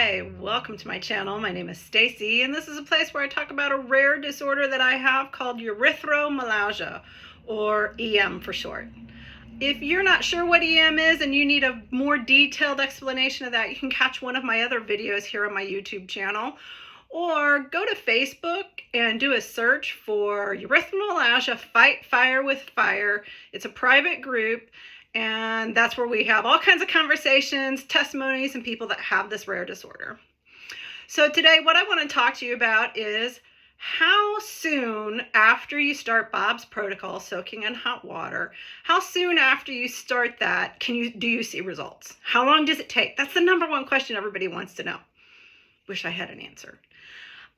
Hi, welcome to my channel. My name is Stacy, and this is a place where I talk about a rare disorder that I have called erythromelalgia, or EM for short. If you're not sure what EM is and you need a more detailed explanation of that, you can catch one of my other videos here on my YouTube channel, or go to Facebook and do a search for erythromelalgia Fight Fire with Fire. It's a private group, and that's where we have all kinds of conversations, testimonies, and people that have this rare disorder. So today, what I want to talk to you about is how soon after you start Bob's protocol, soaking in hot water, how soon after you start that do you see results? How long does it take? That's the number one question everybody wants to know. Wish I had an answer.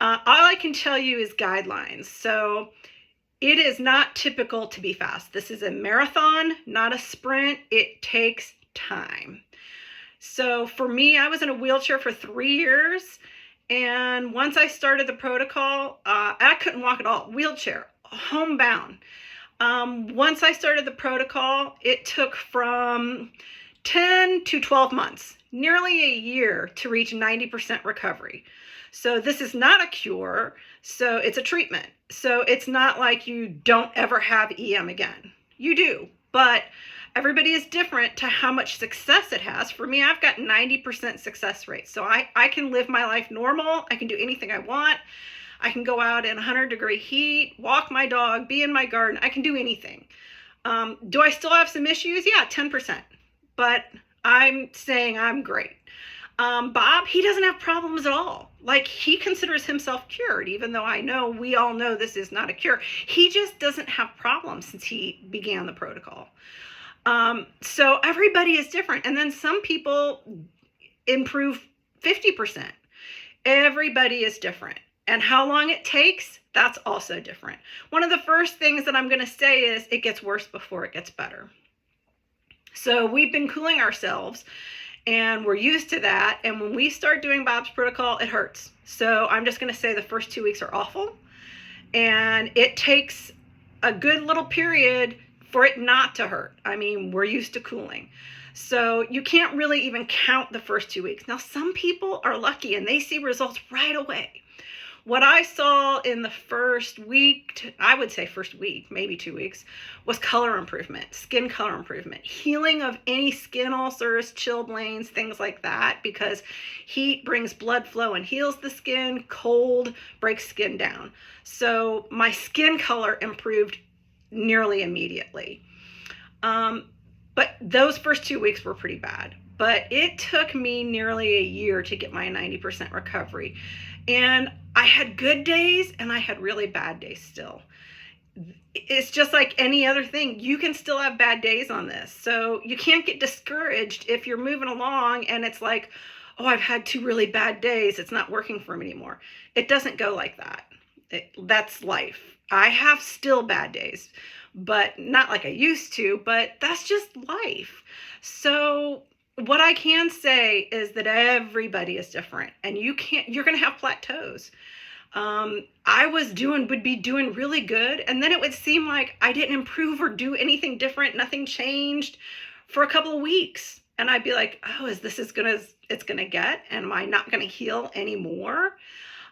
All I can tell you is guidelines. So it is not typical to be fast. This is a marathon, not a sprint. It takes time. So for me, I was in a wheelchair for 3 years. And once I started the protocol, I couldn't walk at all. Wheelchair, homebound. Once I started the protocol, it took from 10 to 12 months, nearly a year to reach 90% recovery. So this is not a cure, so it's a treatment. So it's not like you don't ever have EM again. You do, but everybody is different to how much success it has. For me, I've got 90% success rate. So I can live my life normal. I can do anything I want. I can go out in 100-degree heat, walk my dog, be in my garden. I can do anything. Do I still have some issues? Yeah, 10%. But I'm saying I'm great. Bob, he doesn't have problems at all. Like, he considers himself cured, even though we all know this is not a cure. He just doesn't have problems since he began the protocol. So everybody is different. And then some people improve 50%. Everybody is different. And how long it takes, that's also different. One of the first things that I'm going to say is it gets worse before it gets better. So we've been cooling ourselves, and we're used to that. And when we start doing Bob's protocol, it hurts. So I'm just going to say the first 2 weeks are awful. And it takes a good little period for it not to hurt. I mean, we're used to cooling. So you can't really even count the first 2 weeks. Now, some people are lucky and they see results right away. What I saw in the first week, I would say first week, maybe 2 weeks, was color improvement, skin color improvement, healing of any skin ulcers, chilblains, things like that, because heat brings blood flow and heals the skin, cold breaks skin down. So my skin color improved nearly immediately. But those first 2 weeks were pretty bad. But it took me nearly a year to get my 90% recovery. And I had good days and I had really bad days still. It's just like any other thing. You can still have bad days on this. So you can't get discouraged if you're moving along and it's like, oh, I've had 2 really bad days. It's not working for me anymore. It doesn't go like that. That's life. I have still bad days, but not like I used to, but that's just life. So what I can say is that everybody is different, and you're going to have plateaus. I would be doing really good, and then it would seem like I didn't improve or do anything different. Nothing changed for a couple of weeks. And I'd be like, oh, is this it's going to get? And am I not going to heal anymore?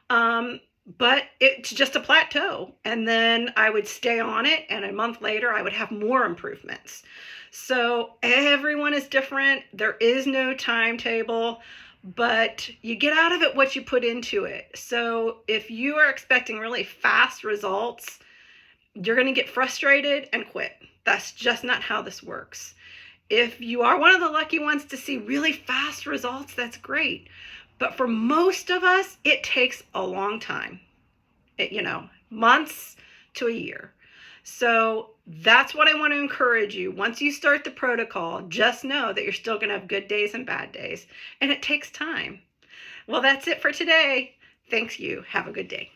But it's just a plateau. And then I would stay on it, and a month later I would have more improvements. So everyone is different. There is no timetable, but you get out of it what you put into it. So if you are expecting really fast results, you're going to get frustrated and quit. That's just not how this works. If you are one of the lucky ones to see really fast results, that's great. But for most of us, it takes a long time, months to a year. So that's what I want to encourage you. Once you start the protocol, just know that you're still going to have good days and bad days, and it takes time. Well, that's it for today. Thanks you. Have a good day.